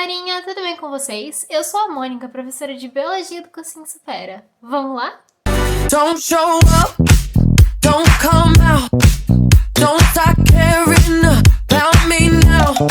galerinha, tudo bem com vocês? Eu sou a Mônica, professora de Biologia do Cursinho Supera. Vamos lá? Don't show up, don't come out, don't start caring about me now.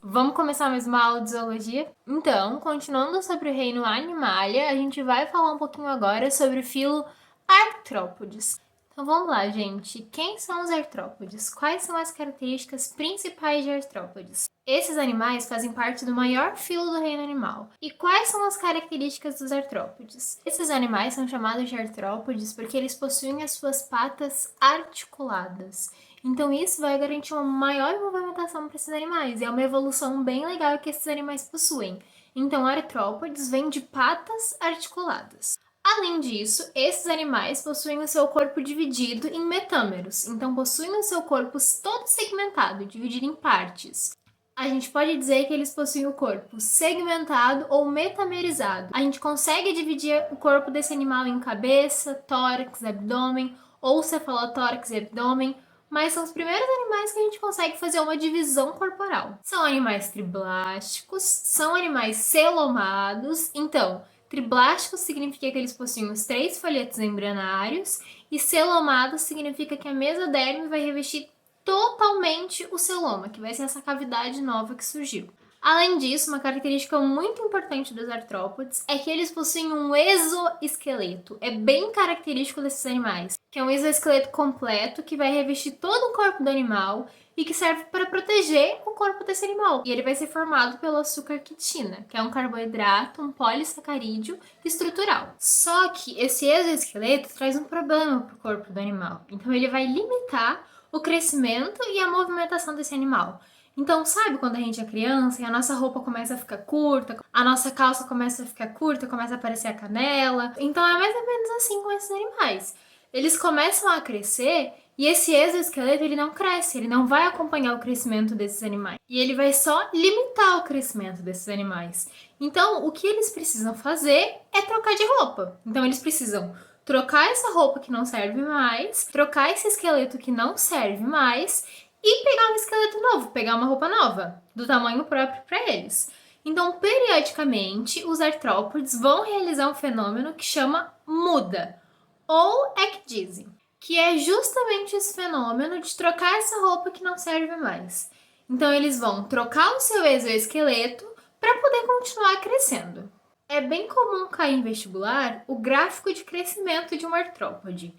Vamos começar mais uma aula de zoologia? Então, continuando sobre o reino Animalia, a gente vai falar um pouquinho agora sobre o filo Artrópodes. Então vamos lá, gente. Quem são os artrópodes? Quais são as características principais de artrópodes? Esses animais fazem parte do maior filo do reino animal. E quais são as características dos artrópodes? Esses animais são chamados de artrópodes porque eles possuem as suas patas articuladas. Então isso vai garantir uma maior movimentação para esses animais. E é uma evolução bem legal que esses animais possuem. Então artrópodes vem de patas articuladas. Além disso, esses animais possuem o seu corpo dividido em metâmeros, então possuem o seu corpo todo segmentado, dividido em partes. A gente pode dizer que eles possuem o corpo segmentado ou metamerizado. A gente consegue dividir o corpo desse animal em cabeça, tórax, abdômen ou cefalotórax e abdômen, mas são os primeiros animais que a gente consegue fazer uma divisão corporal. São animais triblásticos, são animais celomados, então triblásticos significa que eles possuem os 3 folhetos embrionários e celomados significa que a mesoderme vai revestir totalmente o celoma, que vai ser essa cavidade nova que surgiu. Além disso, uma característica muito importante dos artrópodes é que eles possuem um exoesqueleto. É bem característico desses animais, que é um exoesqueleto completo que vai revestir todo o corpo do animal e que serve para proteger o corpo desse animal. E ele vai ser formado pelo açúcar quitina, que é um carboidrato, um polissacarídeo estrutural. Só que esse exoesqueleto traz um problema para o corpo do animal. Então ele vai limitar o crescimento e a movimentação desse animal. Então, sabe quando a gente é criança e a nossa roupa começa a ficar curta, a nossa calça começa a ficar curta, começa a aparecer a canela? Então é mais ou menos assim com esses animais. Eles começam a crescer e esse exoesqueleto ele não cresce, ele não vai acompanhar o crescimento desses animais. E ele vai só limitar o crescimento desses animais. Então, o que eles precisam fazer é trocar de roupa. Então, eles precisam trocar essa roupa que não serve mais, trocar esse esqueleto que não serve mais e pegar um esqueleto novo, pegar uma roupa nova, do tamanho próprio para eles. Então, periodicamente, os artrópodes vão realizar um fenômeno que chama muda, ou ecdise, que é justamente esse fenômeno de trocar essa roupa que não serve mais. Então, eles vão trocar o seu exoesqueleto para poder continuar crescendo. É bem comum cair em vestibular o gráfico de crescimento de um artrópode.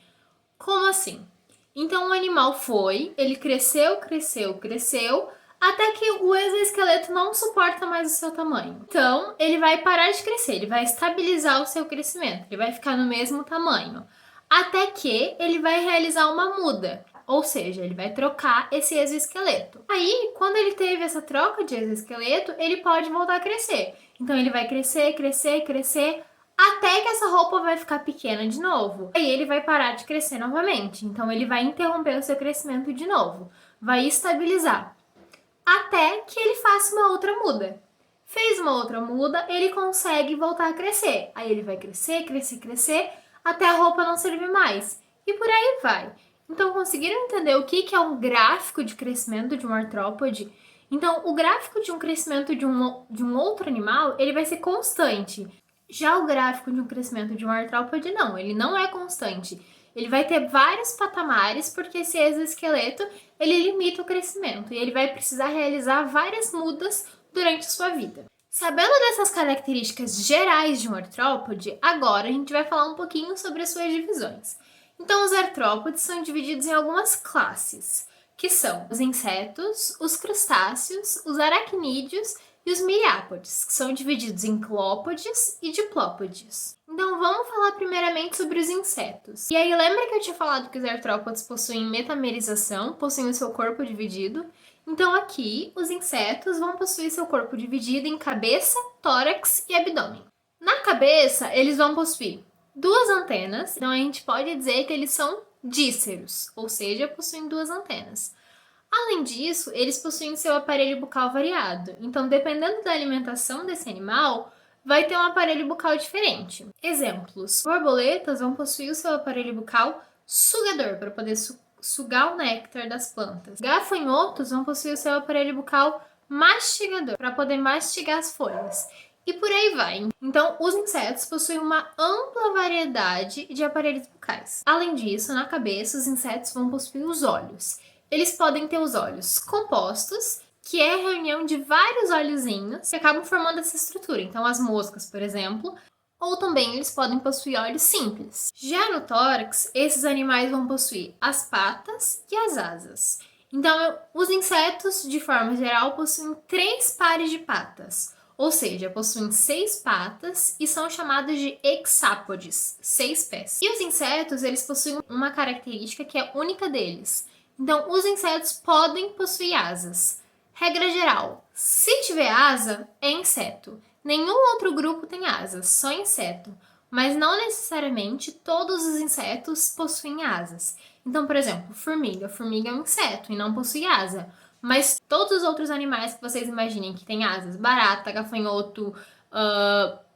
Como assim? Então o animal ele cresceu, até que o exoesqueleto não suporta mais o seu tamanho. Então ele vai parar de crescer, ele vai estabilizar o seu crescimento, ele vai ficar no mesmo tamanho. Até que ele vai realizar uma muda, ou seja, ele vai trocar esse exoesqueleto. Aí, quando ele teve essa troca de exoesqueleto, ele pode voltar a crescer. Então ele vai crescer, até que essa roupa vai ficar pequena de novo. Aí ele vai parar de crescer novamente. Então ele vai interromper o seu crescimento de novo. Vai estabilizar. Até que ele faça uma outra muda. Fez uma outra muda, ele consegue voltar a crescer. Aí ele vai crescer, até a roupa não servir mais. E por aí vai. Então conseguiram entender o que é um gráfico de crescimento de um artrópode? Então o gráfico de um crescimento de um outro animal, ele vai ser constante. Já o gráfico de um crescimento de um artrópode, não, ele não é constante. Ele vai ter vários patamares, porque esse exoesqueleto, ele limita o crescimento e ele vai precisar realizar várias mudas durante a sua vida. Sabendo dessas características gerais de um artrópode, agora a gente vai falar um pouquinho sobre as suas divisões. Então, os artrópodes são divididos em algumas classes, que são os insetos, os crustáceos, os aracnídeos e os miriápodes, que são divididos em clópodes e diplópodes. Então vamos falar primeiramente sobre os insetos. E aí lembra que eu tinha falado que os artrópodes possuem metamerização, possuem o seu corpo dividido? Então aqui os insetos vão possuir seu corpo dividido em cabeça, tórax e abdômen. Na cabeça eles vão possuir 2 antenas, então a gente pode dizer que eles são díceros, ou seja, possuem 2 antenas. Além disso, eles possuem seu aparelho bucal variado, então dependendo da alimentação desse animal, vai ter um aparelho bucal diferente. Exemplos: borboletas vão possuir o seu aparelho bucal sugador, para poder sugar o néctar das plantas. Gafanhotos vão possuir o seu aparelho bucal mastigador, para poder mastigar as folhas. E por aí vai. Então, os insetos possuem uma ampla variedade de aparelhos bucais. Além disso, na cabeça, os insetos vão possuir os olhos. Eles podem ter os olhos compostos, que é a reunião de vários olhozinhos que acabam formando essa estrutura. Então, as moscas, por exemplo, ou também eles podem possuir olhos simples. Já no tórax, esses animais vão possuir as patas e as asas. Então, os insetos, de forma geral, possuem 3 pares de patas. Ou seja, possuem 6 patas e são chamados de hexápodes, 6 pés. E os insetos, eles possuem uma característica que é única deles. Então, os insetos podem possuir asas. Regra geral, se tiver asa, é inseto. Nenhum outro grupo tem asas, só inseto. Mas não necessariamente todos os insetos possuem asas. Então, por exemplo, formiga. Formiga é um inseto e não possui asa. Mas todos os outros animais que vocês imaginem que têm asas, barata, gafanhoto,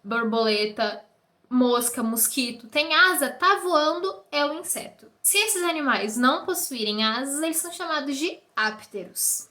borboleta, mosca, mosquito, tem asa, tá voando, é o inseto. Se esses animais não possuírem asas, eles são chamados de ápteros.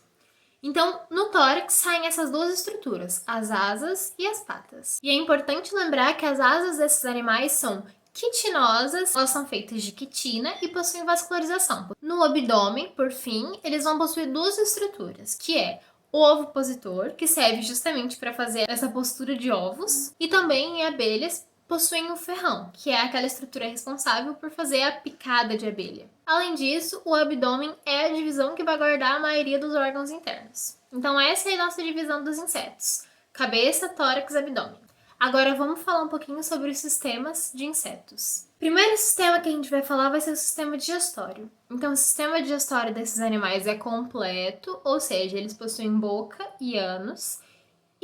Então, no tórax saem essas duas estruturas, as asas e as patas. E é importante lembrar que as asas desses animais são quitinosas, elas são feitas de quitina e possuem vascularização. No abdômen, por fim, eles vão possuir duas estruturas, que é o ovopositor, que serve justamente para fazer essa postura de ovos, e também em abelhas possuem o ferrão, que é aquela estrutura responsável por fazer a picada de abelha. Além disso, o abdômen é a divisão que vai guardar a maioria dos órgãos internos. Então essa é a nossa divisão dos insetos: cabeça, tórax, abdômen. Agora vamos falar um pouquinho sobre os sistemas de insetos. O primeiro sistema que a gente vai falar vai ser o sistema digestório. Então o sistema digestório desses animais é completo, ou seja, eles possuem boca e ânus.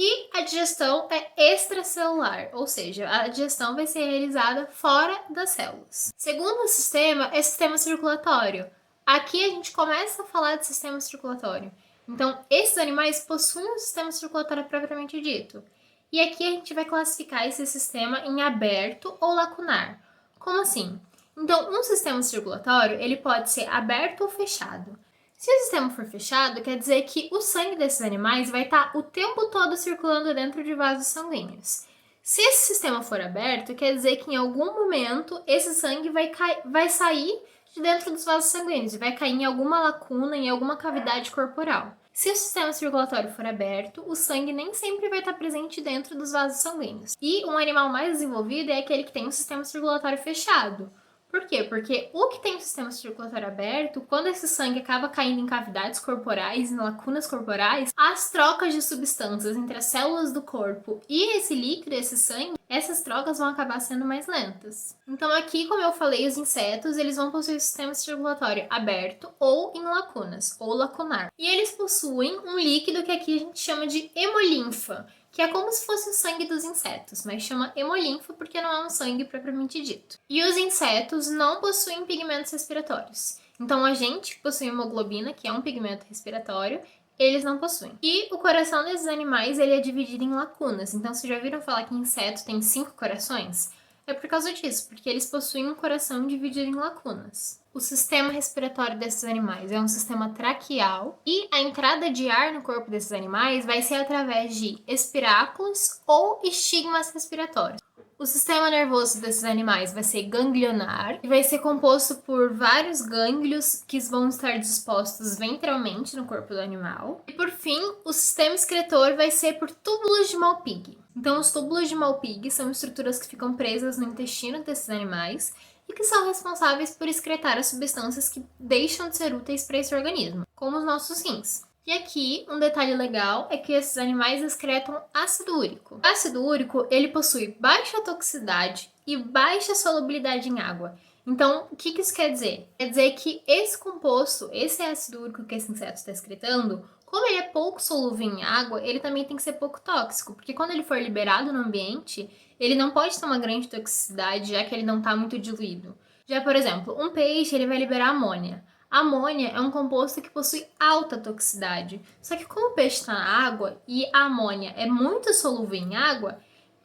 E a digestão é extracelular, ou seja, a digestão vai ser realizada fora das células. Segundo sistema é o sistema circulatório. Aqui a gente começa a falar de sistema circulatório. Então, esses animais possuem um sistema circulatório propriamente dito. E aqui a gente vai classificar esse sistema em aberto ou lacunar. Como assim? Então, um sistema circulatório ele pode ser aberto ou fechado. Se o sistema for fechado, quer dizer que o sangue desses animais vai estar o tempo todo circulando dentro de vasos sanguíneos. Se esse sistema for aberto, quer dizer que em algum momento esse sangue vai sair de dentro dos vasos sanguíneos e vai cair em alguma lacuna, em alguma cavidade corporal. Se o sistema circulatório for aberto, o sangue nem sempre vai estar presente dentro dos vasos sanguíneos. E um animal mais desenvolvido é aquele que tem um sistema circulatório fechado. Por quê? Porque o que tem o sistema circulatório aberto, quando esse sangue acaba caindo em cavidades corporais, em lacunas corporais, as trocas de substâncias entre as células do corpo e esse líquido, esse sangue, essas trocas vão acabar sendo mais lentas. Então aqui, como eu falei, os insetos, eles vão possuir o sistema circulatório aberto ou em lacunas, ou lacunar. E eles possuem um líquido que aqui a gente chama de hemolinfa, que é como se fosse o sangue dos insetos, mas chama hemolinfa porque não é um sangue propriamente dito. E os insetos não possuem pigmentos respiratórios. Então a gente possui hemoglobina, que é um pigmento respiratório, eles não possuem. E o coração desses animais ele é dividido em lacunas. Então vocês já viram falar que inseto tem 5 corações? É por causa disso, porque eles possuem um coração dividido em lacunas. O sistema respiratório desses animais é um sistema traqueal e a entrada de ar no corpo desses animais vai ser através de espiráculos ou estigmas respiratórios. O sistema nervoso desses animais vai ser ganglionar e vai ser composto por vários gânglios que vão estar dispostos ventralmente no corpo do animal. E por fim, o sistema excretor vai ser por túbulos de Malpighi. Então, os túbulos de Malpighi são estruturas que ficam presas no intestino desses animais e que são responsáveis por excretar as substâncias que deixam de ser úteis para esse organismo, como os nossos rins. E aqui, um detalhe legal é que esses animais excretam ácido úrico. O ácido úrico, ele possui baixa toxicidade e baixa solubilidade em água. Então, o que isso quer dizer? Quer dizer que esse composto, esse ácido úrico que esse inseto está excretando, como ele é pouco solúvel em água, ele também tem que ser pouco tóxico, porque quando ele for liberado no ambiente, ele não pode ter uma grande toxicidade, já que ele não está muito diluído. Já, por exemplo, um peixe ele vai liberar amônia. A amônia é um composto que possui alta toxicidade. Só que como o peixe está na água e a amônia é muito solúvel em água,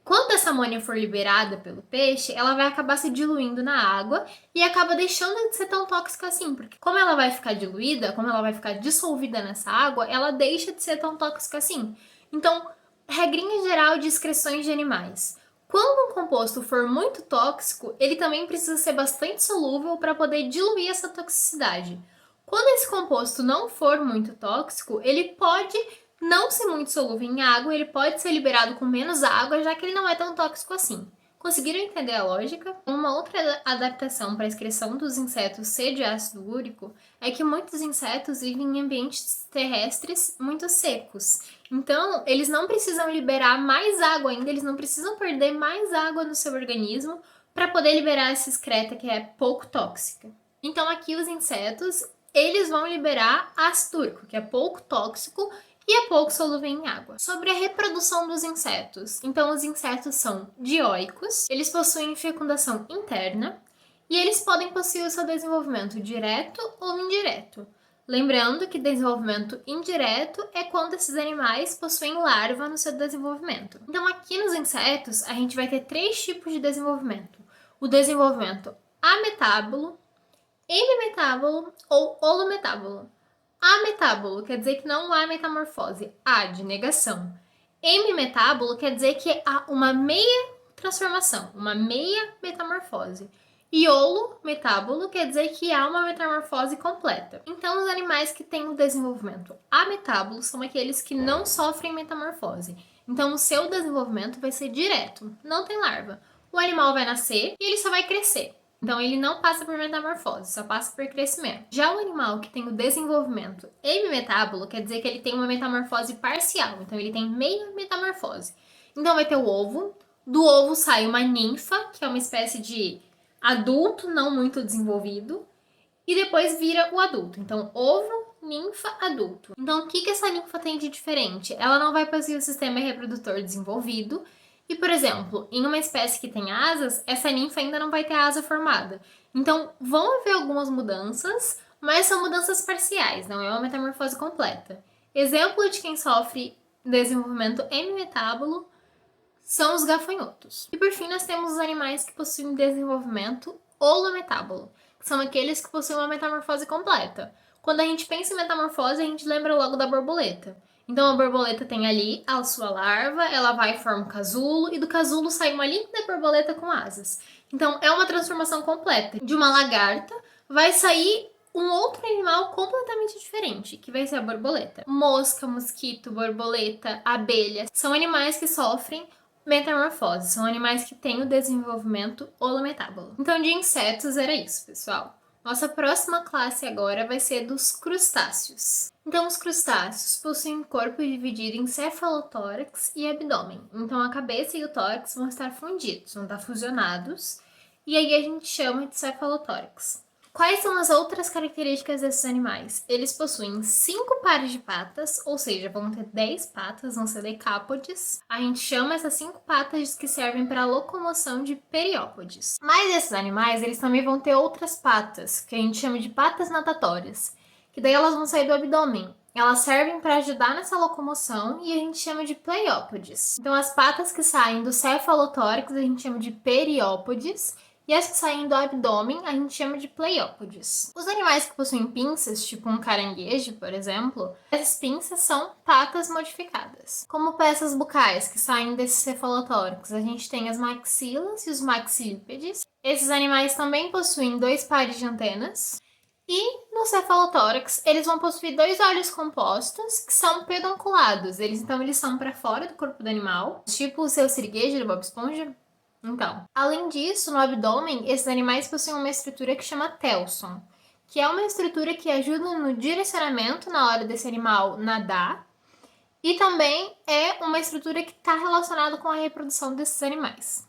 Quando essa amônia for liberada pelo peixe, ela vai acabar se diluindo na água e acaba deixando de ser tão tóxica assim, porque como ela vai ficar diluída, como ela vai ficar dissolvida nessa água, ela deixa de ser tão tóxica assim. Então, regrinha geral de excreções de animais. Quando um composto for muito tóxico, ele também precisa ser bastante solúvel para poder diluir essa toxicidade. Quando esse composto não for muito tóxico, ele pode não ser muito solúvel em água, ele pode ser liberado com menos água, já que ele não é tão tóxico assim. Conseguiram entender a lógica? Uma outra adaptação para a excreção dos insetos ser de ácido úrico é que muitos insetos vivem em ambientes terrestres muito secos. Então, eles não precisam liberar mais água ainda, eles não precisam perder mais água no seu organismo para poder liberar essa excreta que é pouco tóxica. Então, aqui os insetos, eles vão liberar ácido úrico, que é pouco tóxico e é pouco solúvel em água. Sobre a reprodução dos insetos. Então, os insetos são dioicos, eles possuem fecundação interna e eles podem possuir o seu desenvolvimento direto ou indireto. Lembrando que desenvolvimento indireto é quando esses animais possuem larva no seu desenvolvimento. Então, aqui nos insetos, a gente vai ter 3 tipos de desenvolvimento. O desenvolvimento ametábulo, hemimetábulo ou holometábulo. Ametábulo quer dizer que não há metamorfose. A de negação. Hemimetábulo quer dizer que há uma meia transformação, uma meia metamorfose. E holometábulo quer dizer que há uma metamorfose completa. Então, os animais que têm o desenvolvimento ametábulo são aqueles que não sofrem metamorfose. Então, o seu desenvolvimento vai ser direto, não tem larva. O animal vai nascer e ele só vai crescer. Então, ele não passa por metamorfose, só passa por crescimento. Já o animal que tem o desenvolvimento hemimetábulo, quer dizer que ele tem uma metamorfose parcial. Então, ele tem meia metamorfose. Então, vai ter o ovo. Do ovo sai uma ninfa, que é uma espécie de adulto não muito desenvolvido. E depois vira o adulto. Então, ovo, ninfa, adulto. Então, o que essa ninfa tem de diferente? Ela não vai possuir o sistema reprodutor desenvolvido. E, por exemplo, em uma espécie que tem asas, essa ninfa ainda não vai ter asa formada. Então, vão haver algumas mudanças, mas são mudanças parciais, não é uma metamorfose completa. Exemplo de quem sofre desenvolvimento hemimetábulo são os gafanhotos. E, por fim, nós temos os animais que possuem desenvolvimento holometábulo, que são aqueles que possuem uma metamorfose completa. Quando a gente pensa em metamorfose, a gente lembra logo da borboleta. Então, a borboleta tem ali a sua larva, ela vai e forma um casulo, e do casulo sai uma linda borboleta com asas. Então, é uma transformação completa. De uma lagarta, vai sair um outro animal completamente diferente, que vai ser a borboleta. Mosca, mosquito, borboleta, abelha, são animais que sofrem metamorfose, são animais que têm o desenvolvimento holometábulo. Então, de insetos era isso, pessoal. Nossa próxima classe agora vai ser dos crustáceos. Então, os crustáceos possuem um corpo dividido em cefalotórax e abdômen. Então, a cabeça e o tórax vão estar fundidos, vão estar fusionados, e aí a gente chama de cefalotórax. Quais são as outras características desses animais? Eles possuem 5 pares de patas, ou seja, vão ter 10 patas, vão ser decápodes. A gente chama essas 5 patas que servem para a locomoção de periópodes. Mas esses animais, eles também vão ter outras patas, que a gente chama de patas natatórias, que daí elas vão sair do abdômen. Elas servem para ajudar nessa locomoção e a gente chama de pleiópodes. Então, as patas que saem do cefalotórax a gente chama de periópodes, e as que saem do abdômen a gente chama de pleiópodes. Os animais que possuem pinças, tipo um caranguejo, por exemplo, essas pinças são patas modificadas. Como peças bucais que saem desse cefalotórax, a gente tem as maxilas e os maxilípedes. Esses animais também possuem 2 pares de antenas. E no cefalotórax, eles vão possuir 2 olhos compostos que são pedunculados. Então, eles são para fora do corpo do animal, tipo o seu siriguejo do Bob Esponja. Então, além disso, no abdômen, esses animais possuem uma estrutura que chama telson, que é uma estrutura que ajuda no direcionamento na hora desse animal nadar, e também é uma estrutura que está relacionada com a reprodução desses animais.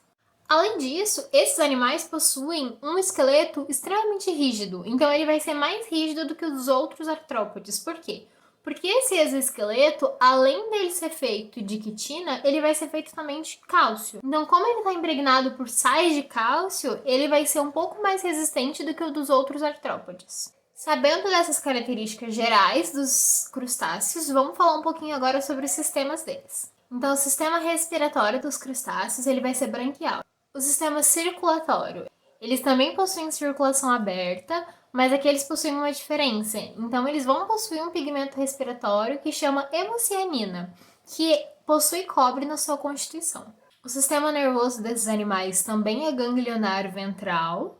Além disso, esses animais possuem um esqueleto extremamente rígido, então ele vai ser mais rígido do que os outros artrópodes. Por quê? Porque esse exoesqueleto, além dele ser feito de quitina, ele vai ser feito também de cálcio. Então, como ele está impregnado por sais de cálcio, ele vai ser um pouco mais resistente do que o dos outros artrópodes. Sabendo dessas características gerais dos crustáceos, vamos falar um pouquinho agora sobre os sistemas deles. Então, o sistema respiratório dos crustáceos ele vai ser branquial. O sistema circulatório, eles também possuem circulação aberta, mas aqui eles possuem uma diferença. Então, eles vão possuir um pigmento respiratório que chama hemocianina, que possui cobre na sua constituição. O sistema nervoso desses animais também é ganglionário ventral.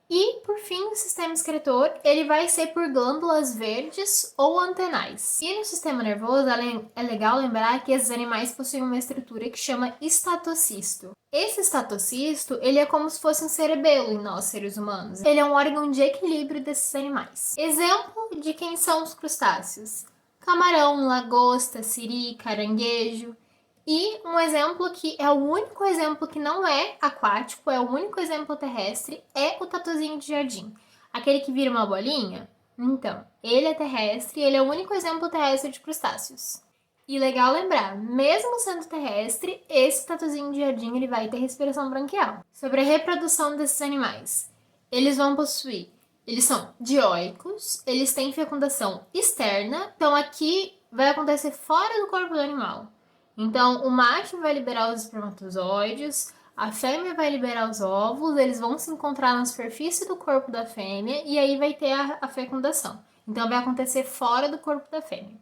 E, por fim, o sistema excretor, ele vai ser por glândulas verdes ou antenais. E no sistema nervoso, é legal lembrar que esses animais possuem uma estrutura que chama estatocisto. Esse estatocisto, ele é como se fosse um cerebelo em nós, seres humanos. Ele é um órgão de equilíbrio desses animais. Exemplo de quem são os crustáceos: camarão, lagosta, siri, caranguejo. E um exemplo que é o único exemplo que não é aquático, é o único exemplo terrestre, é o tatuzinho de jardim. Aquele que vira uma bolinha? Então, ele é terrestre e ele é o único exemplo terrestre de crustáceos. E legal lembrar, mesmo sendo terrestre, esse tatuzinho de jardim ele vai ter respiração branquial. Sobre a reprodução desses animais, eles vão possuir, eles são dioicos, eles têm fecundação externa, então aqui vai acontecer fora do corpo do animal. Então, o macho vai liberar os espermatozoides, a fêmea vai liberar os óvulos, eles vão se encontrar na superfície do corpo da fêmea e aí vai ter a fecundação. Então, vai acontecer fora do corpo da fêmea.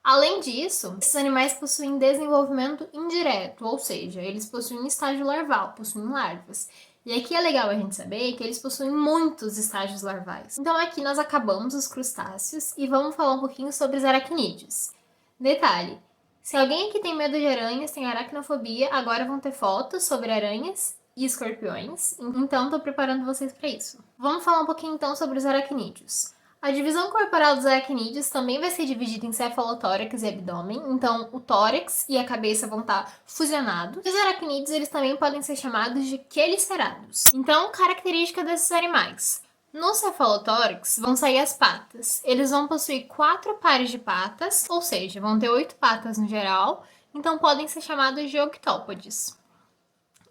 Além disso, esses animais possuem desenvolvimento indireto, ou seja, eles possuem estágio larval, possuem larvas. E aqui é legal a gente saber que eles possuem muitos estágios larvais. Então, aqui nós acabamos os crustáceos e vamos falar um pouquinho sobre os aracnídeos. Detalhe: se alguém aqui tem medo de aranhas, tem aracnofobia, agora vão ter fotos sobre aranhas e escorpiões, então estou preparando vocês para isso. Vamos falar um pouquinho então sobre os aracnídeos. A divisão corporal dos aracnídeos também vai ser dividida em cefalotórax e abdômen, então o tórax e a cabeça vão estar fusionados. Os aracnídeos eles também podem ser chamados de quelicerados. Então, característica desses animais: no cefalotórax vão sair as patas. Eles vão possuir 4 pares de patas, ou seja, vão ter 8 patas no geral, então podem ser chamados de octópodes.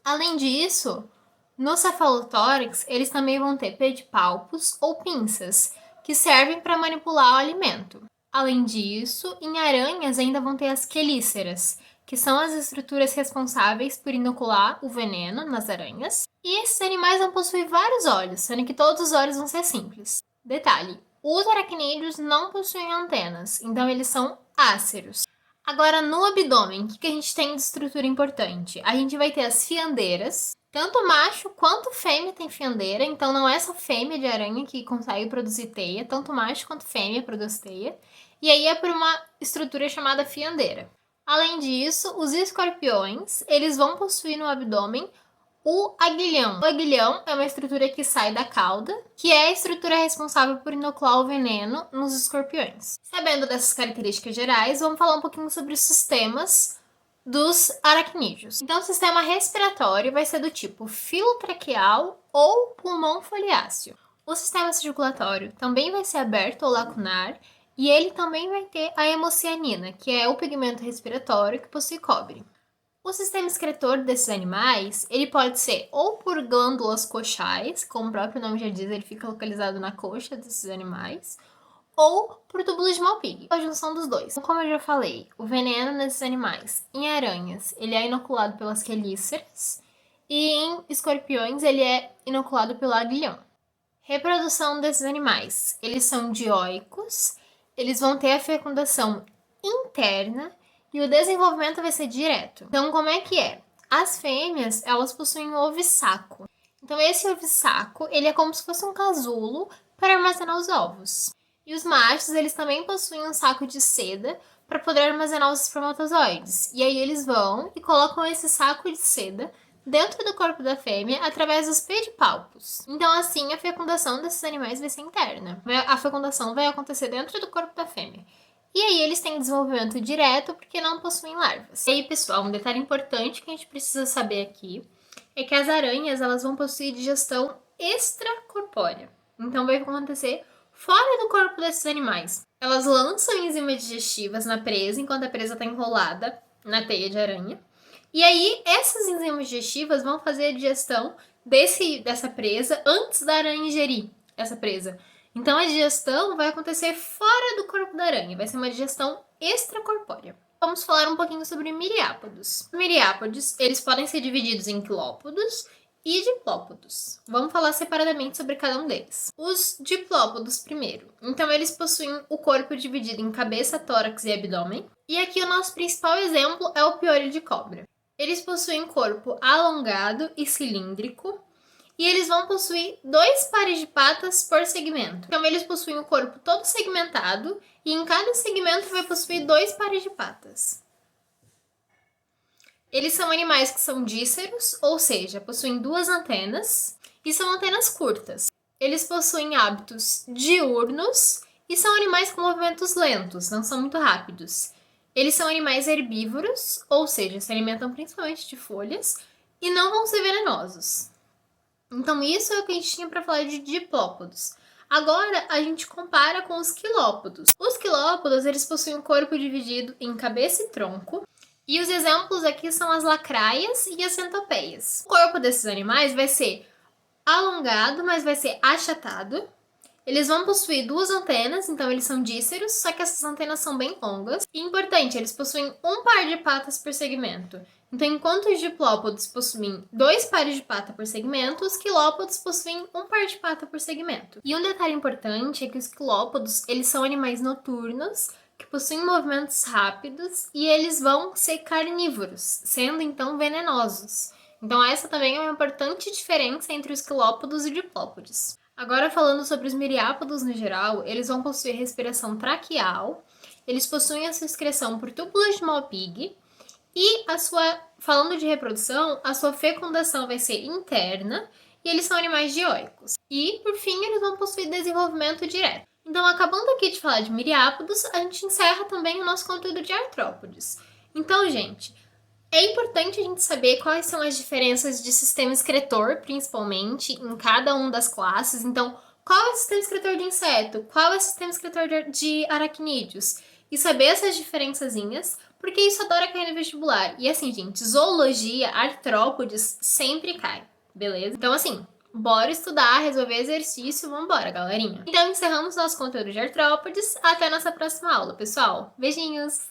Além disso, no cefalotórax eles também vão ter pedipalpos ou pinças, que servem para manipular o alimento. Além disso, em aranhas ainda vão ter as quelíceras, que são as estruturas responsáveis por inocular o veneno nas aranhas. E esses animais vão possuir vários olhos, sendo que todos os olhos vão ser simples. Detalhe: os aracnídeos não possuem antenas, então eles são áceros. Agora, no abdômen, o que a gente tem de estrutura importante? A gente vai ter as fiandeiras. Tanto macho quanto fêmea tem fiandeira, então não é só fêmea de aranha que consegue produzir teia, tanto macho quanto fêmea produz teia. E aí é por uma estrutura chamada fiandeira. Além disso, os escorpiões, eles vão possuir no abdômen o aguilhão. O aguilhão é uma estrutura que sai da cauda, que é a estrutura responsável por inocular o veneno nos escorpiões. Sabendo dessas características gerais, vamos falar um pouquinho sobre os sistemas dos aracnídeos. Então, o sistema respiratório vai ser do tipo filotraqueal ou pulmão foliáceo. O sistema circulatório também vai ser aberto ou lacunar, e ele também vai ter a hemocianina, que é o pigmento respiratório que possui cobre. O sistema excretor desses animais, ele pode ser ou por glândulas coxais, como o próprio nome já diz, ele fica localizado na coxa desses animais, ou por túbulos de Malpighi, a junção dos dois. Como eu já falei, o veneno nesses animais, em aranhas, ele é inoculado pelas quelíceras, e em escorpiões, ele é inoculado pelo aguilhão. Reprodução desses animais, eles são dioicos, eles vão ter a fecundação interna, e o desenvolvimento vai ser direto. Então, como é que é? As fêmeas, elas possuem um ovissaco. Então, esse ovissaco, ele é como se fosse um casulo para armazenar os ovos. E os machos, eles também possuem um saco de seda para poder armazenar os espermatozoides. E aí eles vão e colocam esse saco de seda dentro do corpo da fêmea através dos pedipalpos. Então, assim, a fecundação desses animais vai ser interna. A fecundação vai acontecer dentro do corpo da fêmea. E aí eles têm desenvolvimento direto porque não possuem larvas. E aí, pessoal, um detalhe importante que a gente precisa saber aqui é que as aranhas, elas vão possuir digestão extracorpórea. Então vai acontecer fora do corpo desses animais. Elas lançam enzimas digestivas na presa enquanto a presa está enrolada na teia de aranha. E aí essas enzimas digestivas vão fazer a digestão dessa presa antes da aranha ingerir essa presa. Então a digestão vai acontecer fora do corpo da aranha, vai ser uma digestão extracorpórea. Vamos falar um pouquinho sobre miriápodos. Miriápodos, eles podem ser divididos em quilópodos e diplópodos. Vamos falar separadamente sobre cada um deles. Os diplópodos primeiro. Então, eles possuem o corpo dividido em cabeça, tórax e abdômen. E aqui o nosso principal exemplo é o piolho de cobra. Eles possuem corpo alongado e cilíndrico. E eles vão possuir 2 pares de patas por segmento. Então, eles possuem o corpo todo segmentado e em cada segmento vai possuir 2 pares de patas. Eles são animais que são díceros, ou seja, possuem 2 antenas e são antenas curtas. Eles possuem hábitos diurnos e são animais com movimentos lentos, não são muito rápidos. Eles são animais herbívoros, ou seja, se alimentam principalmente de folhas e não vão ser venenosos. Então, isso é o que a gente tinha para falar de diplópodos. Agora, a gente compara com os quilópodos. Os quilópodos, eles possuem um corpo dividido em cabeça e tronco. E os exemplos aqui são as lacraias e as centopeias. O corpo desses animais vai ser alongado, mas vai ser achatado. Eles vão possuir 2 antenas, então eles são díceros, só que essas antenas são bem longas. E importante, eles possuem 1 par de patas por segmento. Então, enquanto os diplópodos possuem 2 pares de pata por segmento, os quilópodos possuem 1 par de pata por segmento. E um detalhe importante é que os quilópodos, eles são animais noturnos, que possuem movimentos rápidos, e eles vão ser carnívoros, sendo então venenosos. Então, essa também é uma importante diferença entre os quilópodos e diplópodes. Agora, falando sobre os miriápodos no geral, eles vão possuir respiração traqueal, eles possuem a sua excreção por túbulos de Malpighi, e falando de reprodução, a sua fecundação vai ser interna e eles são animais dioicos. E, por fim, eles vão possuir desenvolvimento direto. Então, acabando aqui de falar de miriápodos, a gente encerra também o nosso conteúdo de artrópodes. Então, gente, é importante a gente saber quais são as diferenças de sistema excretor, principalmente, em cada uma das classes. Então, qual é o sistema excretor de inseto? Qual é o sistema excretor de aracnídeos? E saber essas diferençazinhas, porque isso adora cair no vestibular. E assim, gente, zoologia, artrópodes sempre cai, beleza? Então assim, bora estudar, resolver exercício, vambora, galerinha. Então encerramos nosso conteúdo de artrópodes, até nossa próxima aula, pessoal. Beijinhos!